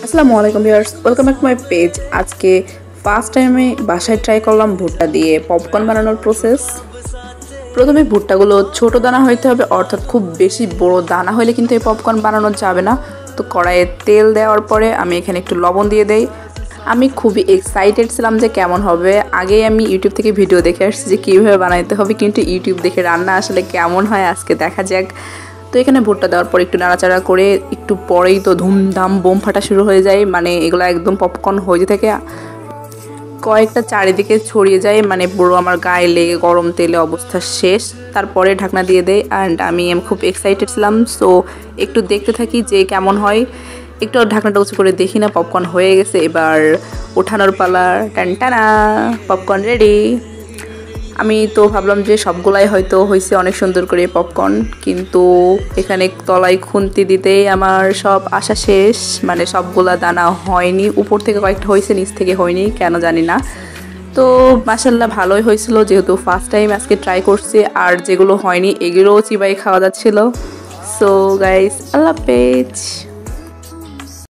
আসসালামু আলাইকুম viewers, welcome back to my page. আজকে ফার্স্ট টাইমে বাসায় ট্রাই করলাম ভুট্টা দিয়ে পপকর্ন বানানোর প্রসেস। প্রথমে ভুট্টাগুলো ছোট দানা হইতে হবে, অর্থাৎ খুব বেশি বড় দানা হলে কিন্তু এই পপকর্ন বানানো যাবে না। তো কড়াইয়ে তেল দেওয়ার পরে আমি এখানে একটু লবণ দিয়ে দেই। আমি খুবই এক্সাইটেড ছিলাম যে কেমন হবে। আগেই আমি ইউটিউব থেকে ভিডিও দেখে আসছি যে কীভাবে বানাইতে হবে, কিন্তু ইউটিউব দেখে রান্না আসলে কেমন হয় আজকে দেখা যাক। তো এখানে ভুট্টা দেওয়ার পর একটু নাড়াচাড়া করে একটু পরেই তো ধুমধাম বোম ফাটা শুরু হয়ে যায়, মানে এগুলো একদম পপকর্ন হয়ে থাকে, কয়েকটা চারিদিকে ছড়িয়ে যায়, মানে পুরো আমার গায়ে লেগে গরম তেলে অবস্থা শেষ। তারপরে ঢাকনা দিয়ে দেয় অ্যান্ড আমি খুব এক্সাইটেড ছিলাম। সো একটু দেখতে থাকি যে কেমন হয়। একটু ঢাকনাটা উঁচু করে দেখি না, পপকর্ন হয়ে গেছে। এবার ওঠানোর পালা, টানটানা, পপকর্ন রেডি। আমি তো ভাবলাম যে সবগুলাই হয়তো হয়েছে অনেক সুন্দর করে পপকর্ন, কিন্তু এখানে তলায় খুন্তি দিতেই আমার সব আশা শেষ। মানে সবগুলা দানা হয়নি, উপর থেকে কয়েকটা হয়েছে, নিচ থেকে হয়নি, কেন জানি না। তো মাশাল্লাহ ভালোই হয়েছিল, যেহেতু ফার্স্ট টাইম আজকে ট্রাই করছি। আর যেগুলো হয়নি এগুলোও চিবাই খাওয়া যাচ্ছিল। সো গাইস, আল্লাহ হাফেজ।